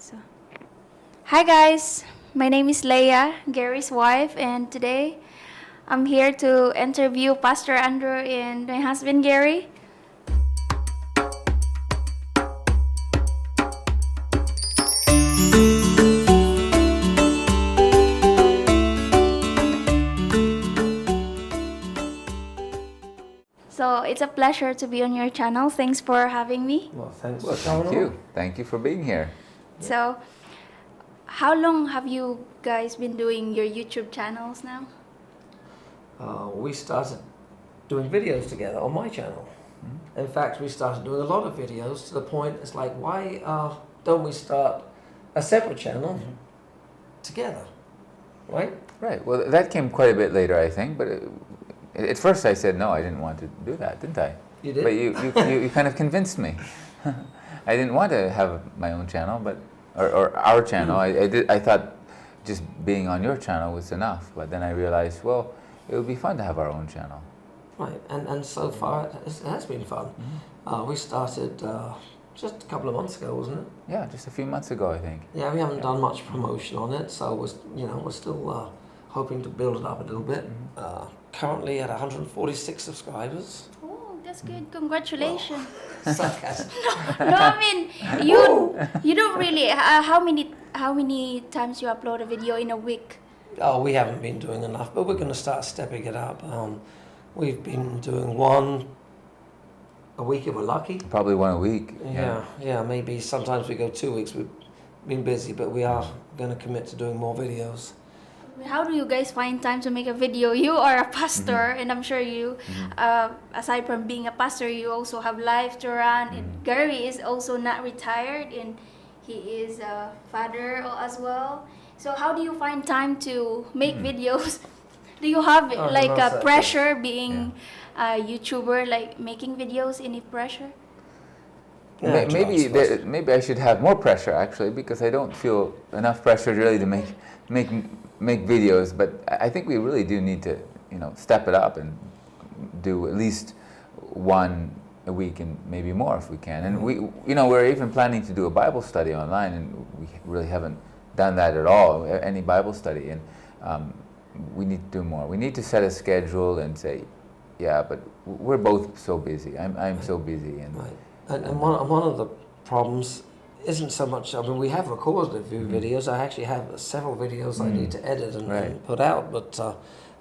So, hi guys, my name is Leah, Gary's wife, and today I'm here to interview Pastor Andrew and my husband Gary. So it's a pleasure to be on your channel. Thanks for having me. Well, thanks Well, for coming thank you. on. Thank you for being here. So, how long have you guys been doing your YouTube channels now? We started doing videos together on my channel. In fact, we started doing a lot of videos to the point it's like, why don't we start a separate channel together, right? Right. Well, that came quite a bit later, I think. But at first, I said no. I didn't want to do that, didn't I? You did? But you kind of convinced me. I didn't want to have my own channel, but or our channel. I thought just being on your channel was enough. But then I realized, well, it would be fun to have our own channel. Right, and so far it has been fun. We started just a couple of months ago, wasn't it? Yeah, just a few months ago, I think. Yeah, we haven't done much promotion on it, so we're still hoping to build it up a little bit. Currently at 146 subscribers. Oh, that's good. Congratulations. Sarcasm. No, I mean you don't really. How many times you upload a video in a week? Oh, we haven't been doing enough, but we're going to start stepping it up. We've been doing one a week if we're lucky. Probably one a week. Yeah, maybe sometimes we go 2 weeks. We've been busy, but we are going to commit to doing more videos. How do you guys find time to make a video? You are a pastor, and I'm sure you, aside from being a pastor, you also have life to run. And Gary is also not retired, and he is a father as well. So how do you find time to make videos? Do you have like a pressure being a YouTuber, like making videos? Any pressure? Yeah, Maybe I should have more pressure actually, because I don't feel enough pressure really to make videos. But I think we really do need to step it up and do at least one a week and maybe more if we can. And we're even planning to do a Bible study online, and we really haven't done that at all, any Bible study, and we need to do more. We need to set a schedule and say, yeah, but we're both so busy. I'm so busy, and and one of the problems isn't so much. I mean, we have recorded a few videos. I actually have several videos I need to edit and put out. But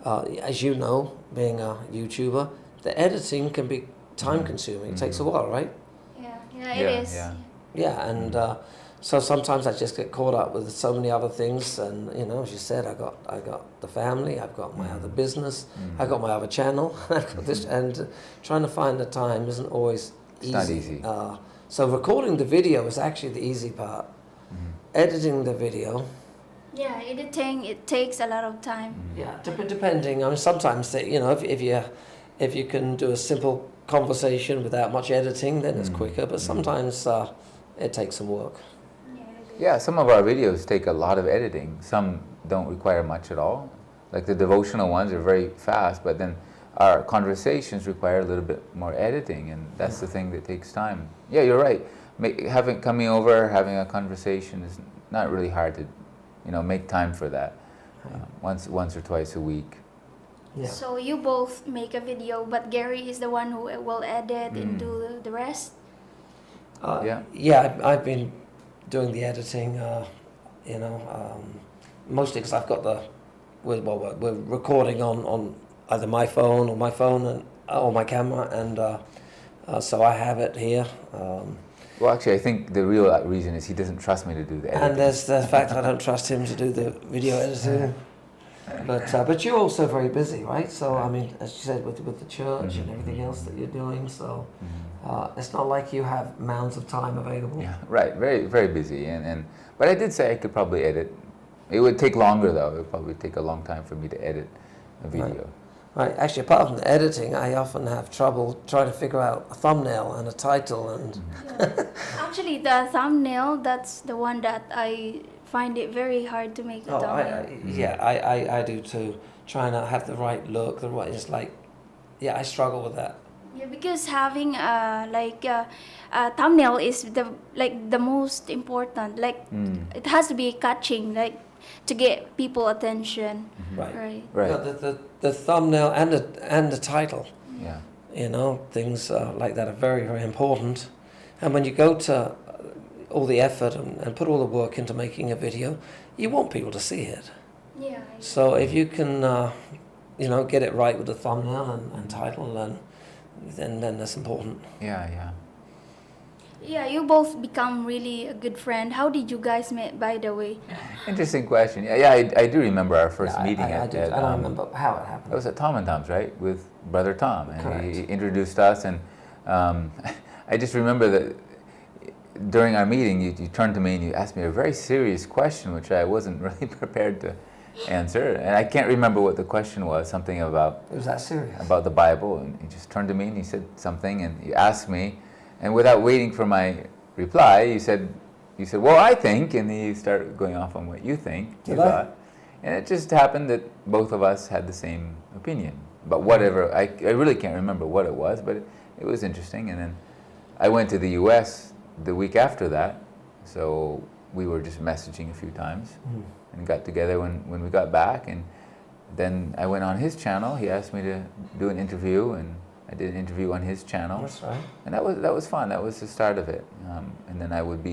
as you know, being a YouTuber, the editing can be time-consuming. It takes a while, right? Yeah, it is. Yeah, and so sometimes I just get caught up with so many other things, and as you said, I got the family, I've got my other business, I've got my other channel, I've got this, and trying to find the time isn't always easy. It's not easy. So recording the video is actually the easy part. Editing the video. Yeah, editing, it takes a lot of time. Yeah, depending. I mean, sometimes if you can do a simple conversation without much editing, then it's quicker. But sometimes it takes some work. Yeah, some of our videos take a lot of editing. Some don't require much at all. Like the devotional ones are very fast, but then our conversations require a little bit more editing, and that's the thing that takes time. Yeah, you're right. Coming over, having a conversation is not really hard to, make time for that. Once or twice a week. Yeah. So you both make a video, but Gary is the one who will edit and do the rest? Yeah, I've been doing the editing, mostly because I've got we're recording on either my phone or or my camera, and so I have it here. Well, actually, I think the real reason is he doesn't trust me to do the editing. And there's the fact I don't trust him to do the video editing. But you're also very busy, right? So I mean, as you said, with the church and everything else that you're doing, so it's not like you have mounds of time available. Yeah, right. Very, very busy, but I did say I could probably edit. It would take longer though. It would probably take a long time for me to edit a video. Right. Actually, apart from the editing, I often have trouble trying to figure out a thumbnail and a title and. Actually, the thumbnail, that's the one that I find it very hard to make a thumbnail. I do too. Trying to have the right look, it's like, I struggle with that. Yeah, because having a thumbnail is the most important. Like it has to be catching, like to get people attention. Right. Right. Right. Yeah, the thumbnail and the title, Yeah. you know, things like that are very, very important. And when you go to all the effort and put all the work into making a video, you want people to see it. Yeah. So if you can, you know, get it right with the thumbnail and title, then that's important. Yeah, yeah. Yeah, you both become really a good friend. How did you guys meet, by the way? Interesting question. Yeah, I do remember our first Yeah, meeting I at, do. at I don't remember how it happened. That was at Tom and Tom's, right? With Brother Tom. And Correct. he introduced us. And I just remember that during our meeting, you turned to me and you asked me a very serious question, which I wasn't really prepared to answer. And I can't remember what the question was, something about, It was that serious. about the Bible. And he just turned to me and he said something and you asked me. And without waiting for my reply, you said, well, I think, and then you start going off on what you think, you Did I? thought. And it just happened that both of us had the same opinion. But whatever, I really can't remember what it was, but it was interesting. And then I went to the US the week after that, so we were just messaging a few times and got together when we got back. And then I went on his channel. He asked me to do an interview, and I did an interview on his channel. That's right. And that was fun. That was the start of it. And then I would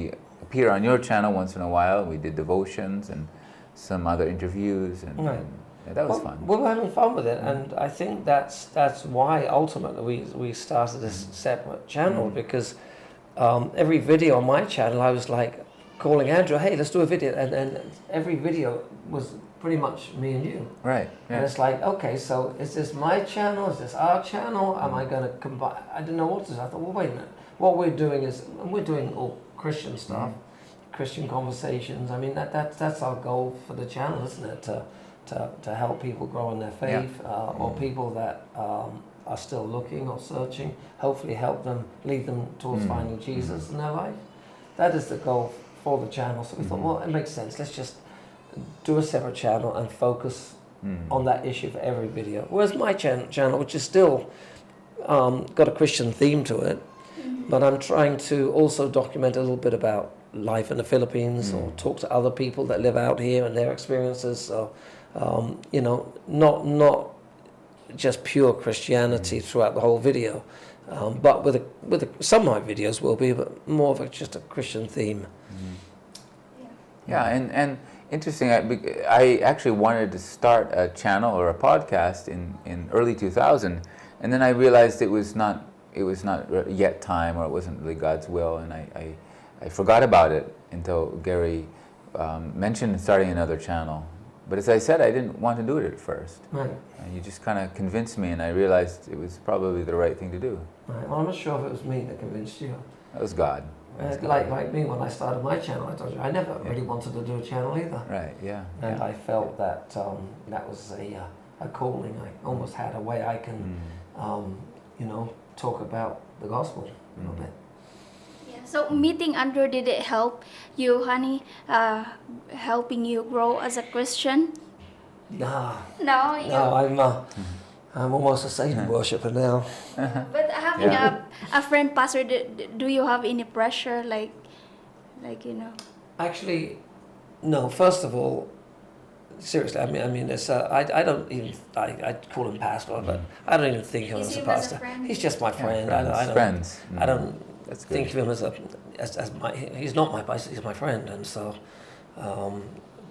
appear on your channel once in a while. We did devotions and some other interviews, and, Right. and that was fun. We were having fun with it, and I think that's why ultimately we started this separate channel, because every video on my channel I was like calling Andrew, hey, let's do a video, and every video was pretty much me and you. Right. And Yeah. it's like, okay, so is this my channel? Is this our channel? Am I going to combine? I didn't know what to do. I thought, well, wait a minute. What we're doing is, and we're doing all Christian stuff, Christian conversations. I mean, that's our goal for the channel, isn't it? To help people grow in their faith, or people that are still looking or searching, hopefully help them, lead them towards finding Jesus in their life. That is the goal for the channel. So we thought, well, it makes sense. Let's just do a separate channel and focus on that issue for every video. Whereas my channel, which is still got a Christian theme to it, but I'm trying to also document a little bit about life in the Philippines, or talk to other people that live out here and their experiences. So, you know, not just pure Christianity throughout the whole video, but some of my videos will be, but more of just a Christian theme. Yeah, and interesting. I actually wanted to start a channel or a podcast in early 2000, and then I realized it was not yet time, or it wasn't really God's will, and I forgot about it until Gary mentioned starting another channel. But as I said, I didn't want to do it at first. Right. And you just kind of convinced me, and I realized it was probably the right thing to do. Right. Well, I'm not sure if it was me that convinced you. That was God. Like me, when I started my channel, I told you I never really wanted to do a channel either. Right. Yeah. And yeah. I felt that that was a calling I almost had, a way I can, you know, talk about the gospel a little bit. Yeah. So meeting Andrew, did it help you, honey? Helping you grow as a Christian? Nah, No. You, no, I'm almost a Satan worshipper now. But having Yeah. a friend pastor, do you have any pressure, like you know? Actually, no. First of all, seriously, I mean, it's I don't even I call him pastor, but I don't even think of him You as see a him as a pastor. friend? He's just my friend. Friends. I don't. Friends. I don't That's good. think of him as my. He's not my pastor. He's my friend, and so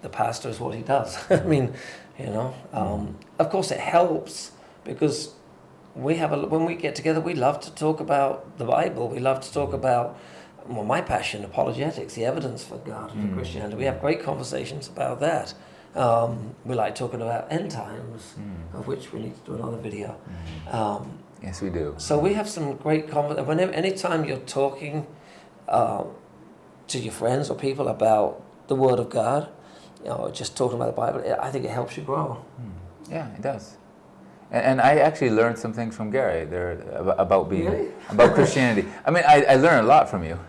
the pastor is what he does. I mean, you know. Of course, it helps because when we get together, we love to talk about the Bible. We love to talk about, well, my passion, apologetics, the evidence for God and for Christianity. We have great conversations about that. We like talking about end times, of which we need to do another video. Yes, we do. So we have some great conversations. Anytime you're talking to your friends or people about the Word of God, you know, just talking about the Bible, I think it helps you grow. Yeah, it does. And I actually learned some things from Gary there about being Really? about Christianity. I mean, I learned a lot from you.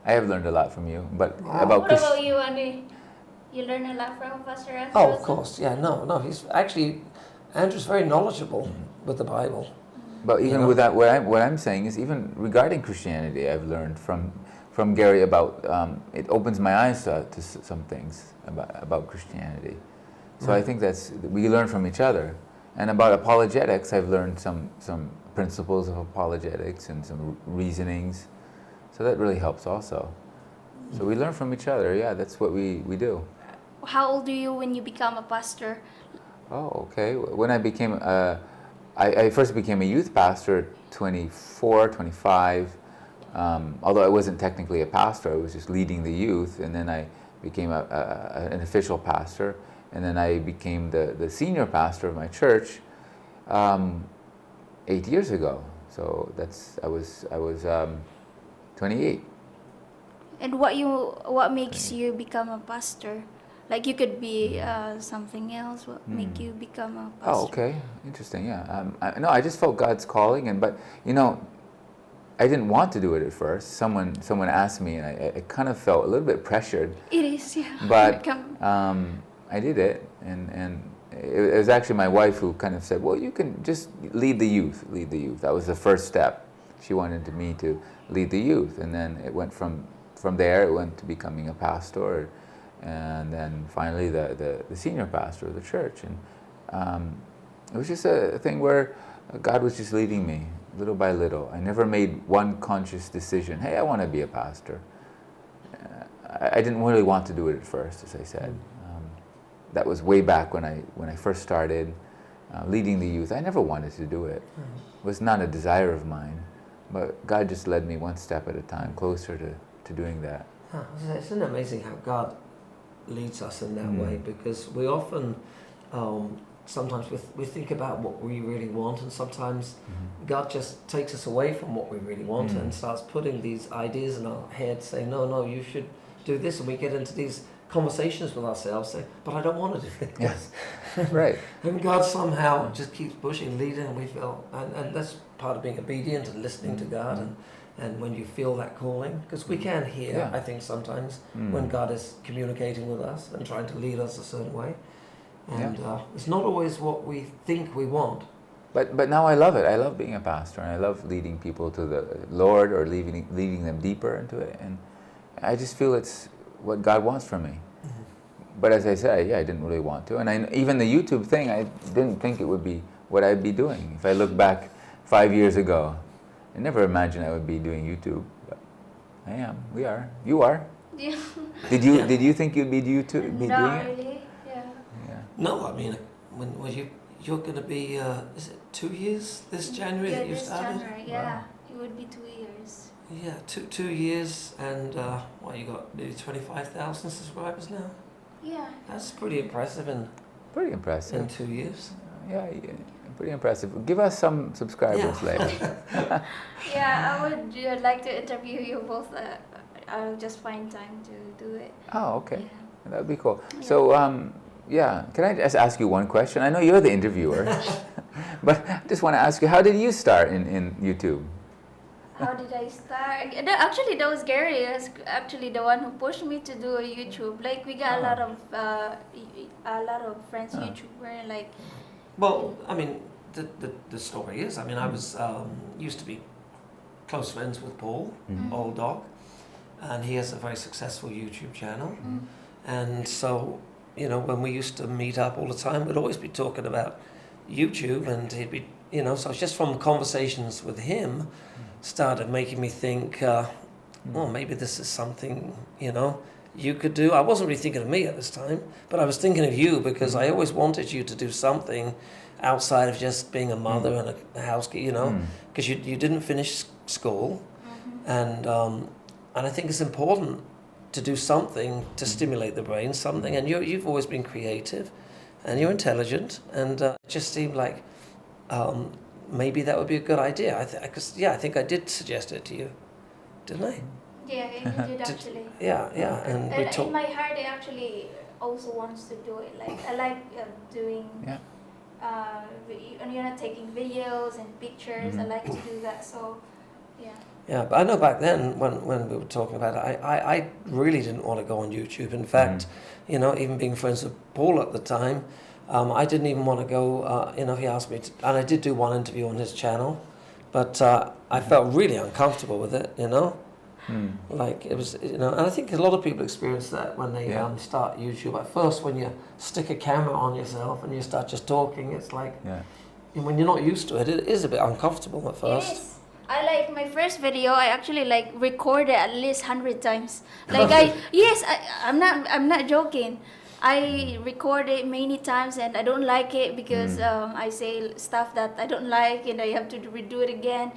I have learned a lot from you, but about What about you, Andy? You learn a lot from Pastor Andrew? Oh, of course. Yeah, no. Andrew's very knowledgeable with the Bible. But even know? with that, what I'm saying is, even regarding Christianity, I've learned from Gary about it opens my eyes to some things about Christianity. So I think we learn from each other. And about apologetics, I've learned some principles of apologetics and some reasonings. So that really helps also. So we learn from each other. Yeah, that's what we do. How old are you when you become a pastor? Oh, okay. When I became, I first became a youth pastor at 24, 25. Although I wasn't technically a pastor, I was just leading the youth. And then I became an official pastor. And then I became the senior pastor of my church 8 years ago. So I was 28. And what makes you become a pastor? Like you could be something else. What make you become a pastor? Oh, okay, interesting. Yeah, no, I just felt God's calling, but I didn't want to do it at first. Someone asked me, and I kind of felt a little bit pressured. It is, yeah. But I did it, and it was actually my wife who kind of said, "Well, you can just lead the youth. Lead the youth." That was the first step. She wanted me to lead the youth, and then it went from there. It went to becoming a pastor. And then finally the senior pastor of the church. And it was just a thing where God was just leading me little by little. I never made one conscious decision, hey, I want to be a pastor. I didn't really want to do it at first, as I said. That was way back when I first started leading the youth. I never wanted to do it. It was not a desire of mine. But God just led me one step at a time closer to doing that. Huh. Isn't it amazing how God leads us in that way, because we often sometimes we think about what we really want, and sometimes God just takes us away from what we really want and starts putting these ideas in our head, saying, no, you should do this, and we get into these conversations with ourselves saying, but I don't want to do this. Yes. Right. And God somehow just keeps pushing, leading, and we feel, and that's part of being obedient and listening to God, and when you feel that calling, because we can hear, I think sometimes, when God is communicating with us and trying to lead us a certain way. And it's not always what we think we want. But now I love it. I love being a pastor, and I love leading people to the Lord, or leading them deeper into it. And I just feel it's what God wants from me. But as I said, I didn't really want to. And even the YouTube thing, I didn't think it would be what I'd be doing. If I look back 5 years ago, I never imagined I would be doing YouTube, but I am. We are. You are. Yeah. Did you think you'd be doing it? Not really. Yeah. No, I mean, when you're going to be, is it 2 years this January that you started? January, yeah. It would be 2 years. Yeah, 2 years, and you got maybe 25,000 subscribers now. Yeah. That's pretty impressive in 2 years. Yeah, pretty impressive. Give us some subscribers later. Yeah, I would like to interview you both. I'll just find time to do it. Oh, okay. Yeah. That would be cool. Yeah. So, can I just ask you one question? I know you're the interviewer, but I just want to ask you, how did you start in YouTube? How did I start? Actually, that was Gary. That's actually the one who pushed me to do a YouTube. Like we got a lot of friends YouTuber. Like, well, I mean, the story is, I mean, I was used to be close friends with Paul, Old Dog, and he has a very successful YouTube channel. And so, when we used to meet up all the time, we'd always be talking about YouTube, and he'd be, so it's just from conversations with him started making me think, well, maybe this is something, you could do. I wasn't really thinking of me at this time, but I was thinking of you, because I always wanted you to do something outside of just being a mother and a housekeeper, because you didn't finish school, and I think it's important to do something to stimulate the brain, something, and you've always been creative, and you're intelligent, and it just seemed like maybe that would be a good idea. I think I did suggest it to you, didn't I? yeah, you did actually. Yeah, and we And talked. in my heart, I actually also wants to do it. Like I like doing. Taking videos and pictures. I like to do that. So, yeah. Yeah, but I know back then when we were talking about it, I really didn't want to go on YouTube. In fact, even being friends with Paul at the time, I didn't even want to go. He asked me to, and I did do one interview on his channel, but I felt really uncomfortable with it. Like it was, and I think a lot of people experience that when they start YouTube. At first, when you stick a camera on yourself and you start just talking, it's like, when you're not used to it, it is a bit uncomfortable at first. Yes. I like my first video. I actually like recorded at least 100 times. Like I'm not joking. I record it many times and I don't like it because I say stuff that I don't like and I have to redo it again.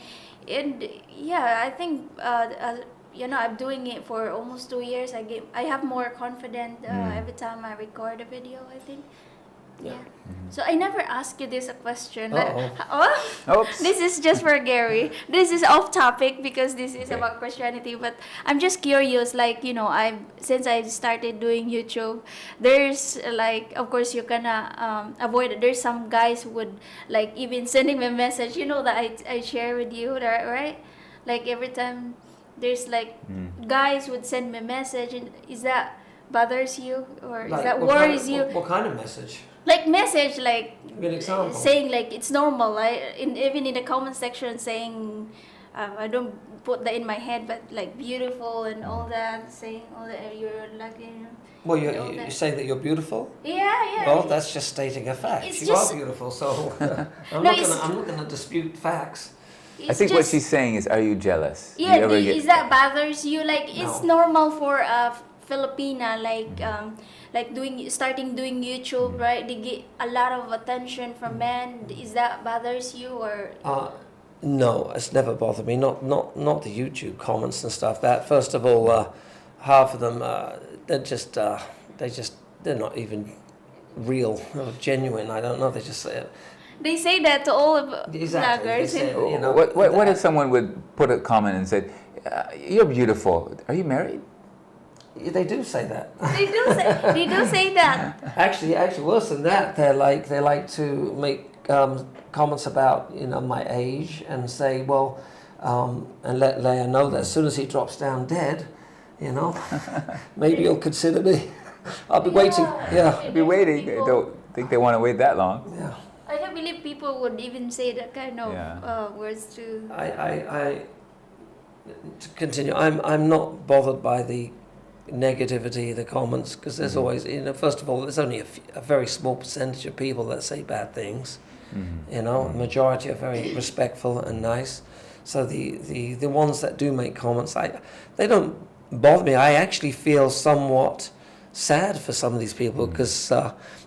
And yeah, I think I'm doing it for almost 2 years. I have more confidence every time I record a video, I think. Yeah. So I never asked you this a question. Oops. This is just for Gary. This is off topic because this is about Christianity. But I'm just curious. Like since I started doing YouTube, there's like, of course you cannot avoid it. There's some guys who would like even sending me a message. That I share with you, right? Like every time there's like guys would send me a message. And is that bothers you or is that worries you? What kind of message? Like message, like Good example. saying like it's normal. Even in the comment section saying, I don't put that in my head, but like beautiful and all that, saying all that you're lucky. Well, you're saying that you're beautiful? Yeah. Well, that's just stating a fact. You are beautiful, so I'm not going to dispute facts. I think what she's saying is, are you jealous? Yeah, is that bothers you? Like it's normal for a Filipina, like starting doing YouTube, right? They get a lot of attention from men. Is that bothers you or? No, it's never bothered me. Not the YouTube comments and stuff. That first of all, half of them they're not even real or genuine. I don't know. They just say it. They say that to all of Exactly. vloggers. What if someone would put a comment and said, "You're beautiful. Are you married?" They do say that. They do say that. Actually, worse than that, they like to make comments about my age and say, well, and let Leah know that as soon as he drops down dead, maybe you'll consider me. I'll be waiting. Yeah, I'll be waiting. I don't think they want to wait that long. Yeah. I don't believe people would even say that kind of words to. To continue, I'm not bothered by the negativity, the comments, because there's always, first of all, there's only a very small percentage of people that say bad things. The majority are very respectful and nice. So the ones that do make comments, they don't bother me. I actually feel somewhat sad for some of these people because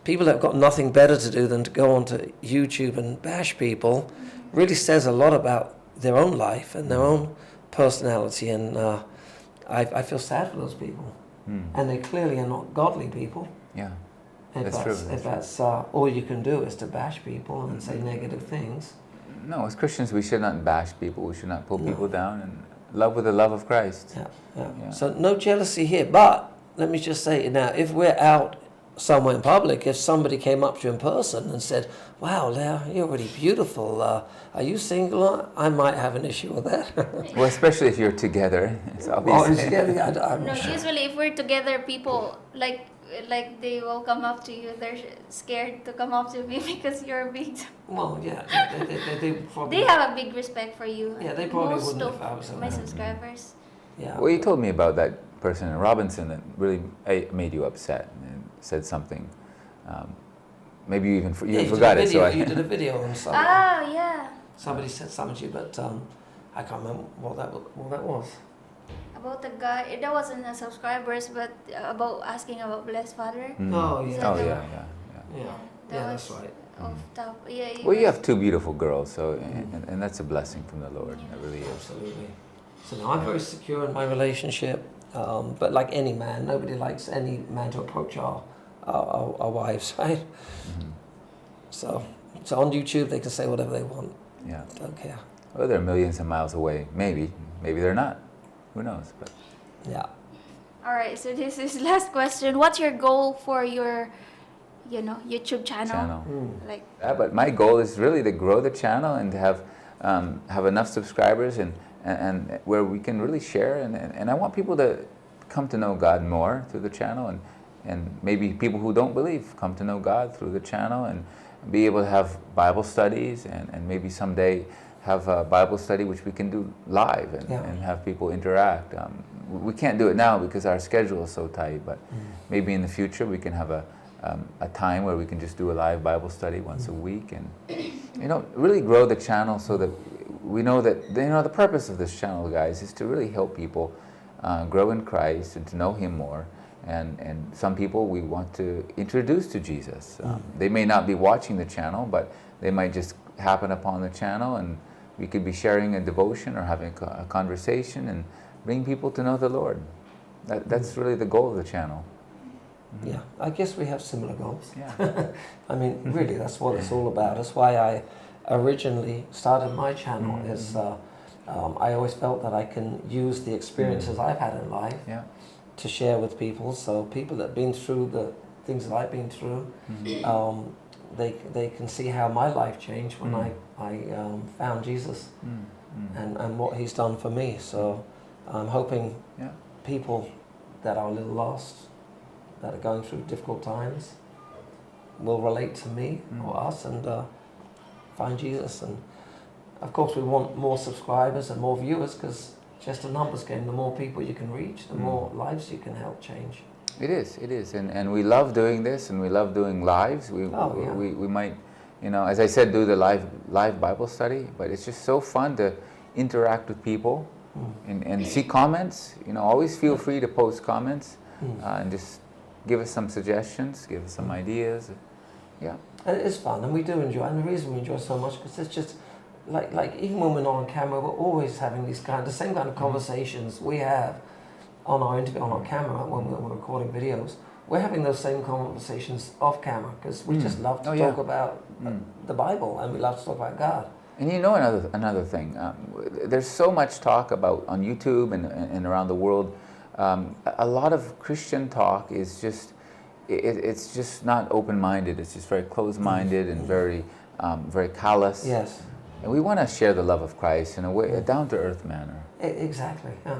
people that have got nothing better to do than to go onto YouTube and bash people really says a lot about their own life and their own personality, and I feel sad for those people, and they clearly are not godly people. Yeah, If that's all you can do is to bash people and say negative things. No, as Christians, we should not bash people. We should not pull people down, and love with the love of Christ. Yeah. So no jealousy here. But let me just say now, if we're out somewhere in public, if somebody came up to you in person and said, "Wow, Leah, you're really beautiful. Are you single?" I might have an issue with that. Well, especially if you're together. It's obvious. Usually if we're together, people like they will come up to you. They're scared to come up to me because you're big. Well, yeah, they probably. They have a big respect for you. Yeah, they probably Most wouldn't of if I was my around. subscribers. Yeah. Well, you told me about that person in Robinson that really made you upset and said something. Maybe you even you forgot it. So you did a video on something. Oh yeah. Somebody said something to you, but I can't remember what that was. About the guy, that wasn't the subscribers, but about asking about Blessed Father. Oh yeah. Oh yeah. Yeah, that's right. Off top. Yeah. Well, you have two beautiful girls, so and that's a blessing from the Lord. It really is. Absolutely. So now I'm very secure in my relationship, but like any man, nobody likes any man to approach our wives, right? So on YouTube they can say whatever they want. Yeah. Don't care. Well, they're millions of miles away. Maybe they're not. Who knows? But yeah. All right. So this is last question. What's your goal for your, YouTube channel? Like. Yeah, but my goal is really to grow the channel and to have enough subscribers and where we can really share and I want people to come to know God more through the channel and maybe people who don't believe come to know God through the channel and be able to have Bible studies, and maybe someday have a Bible study which we can do live and have people interact. We can't do it now because our schedule is so tight, but maybe in the future we can have a time where we can just do a live Bible study once a week, and really grow the channel so that we know that the purpose of this channel, guys, is to really help people grow in Christ and to know Him more. And some people we want to introduce to Jesus. They may not be watching the channel, but they might just happen upon the channel, and we could be sharing a devotion or having a conversation and bring people to know the Lord. That's really the goal of the channel. Yeah, I guess we have similar goals. Yeah. I mean, really, that's what it's all about. That's why I originally started my channel. Is I always felt that I can use the experiences I've had in life to share with people. So people that have been through the things that I've been through, they can see how my life changed when I found Jesus and what He's done for me. So I'm hoping people that are a little lost, that are going through difficult times, will relate to me or us and find Jesus. And of course we want more subscribers and more viewers, because just a numbers game. The more people you can reach, the more lives you can help change. It is, and we love doing this, and we love doing lives. We might, as I said, do the live Bible study, but it's just so fun to interact with people and see comments. Always feel free to post comments and just give us some suggestions, give us some ideas. Yeah. And it is fun, and we do enjoy. And the reason we enjoy so much, because it's just like even when we're not on camera, we're always having the same kind of conversations we have on our interview, on our camera when we're recording videos. We're having those same conversations off camera, because we just love to talk about the Bible, and we love to talk about God. And another thing, there's so much talk about on YouTube and around the world. A lot of Christian talk is just, it's just not open-minded. It's just very closed-minded and very callous. Yes. And we want to share the love of Christ in a down-to-earth manner. Exactly. Yeah.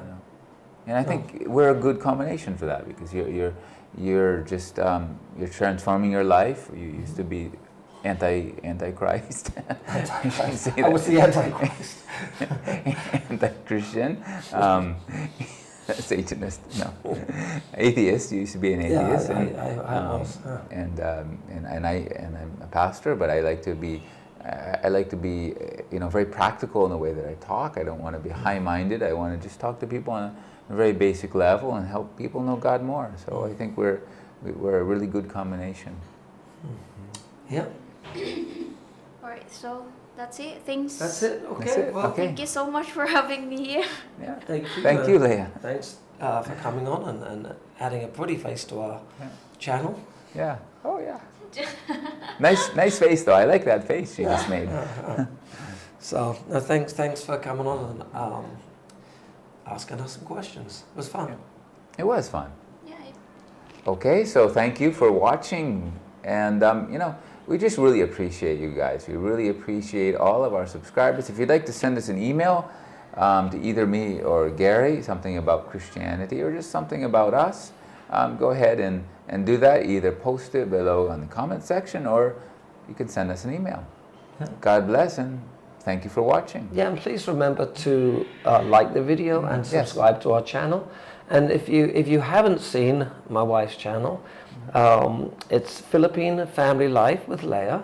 And I think we're a good combination for that, because you're just you're transforming your life. You used to be anti-Christ. I was the anti-Christ. Anti-Christian. Satanist, no. Atheist. You used to be an atheist. Yeah, I was. And I'm a pastor, but I like to be very practical in the way that I talk. I don't want to be high-minded. I want to just talk to people on a very basic level and help people know God more. So I think we're a really good combination. Yeah. All right, so that's it. Thanks. That's it. Okay. That's it. Well, Okay. Thank you so much for having me here. Yeah. Thank you, Leah. Thanks for coming on and adding a pretty face to our channel. Yeah. Oh yeah. Nice face though. I like that face you just made. So thanks for coming on and asking us some questions. It was fun. It was fun. Yeah. Okay, so thank you for watching, and we just really appreciate you guys. We really appreciate all of our subscribers. If you'd like to send us an email to either me or Gary, something about Christianity or just something about us, go ahead and do that. Either post it below on the comment section, or you can send us an email. God bless, and thank you for watching. Yeah, and please remember to like the video and subscribe to our channel. And if you haven't seen my wife's channel, it's Philippine Family Life with Leah.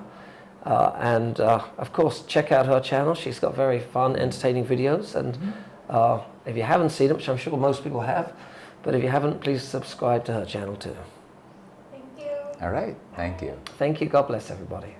And of course, check out her channel. She's got very fun, entertaining videos. And if you haven't seen it, which I'm sure most people have, but if you haven't, please subscribe to her channel too. Thank you. All right, thank you. Thank you. God bless everybody.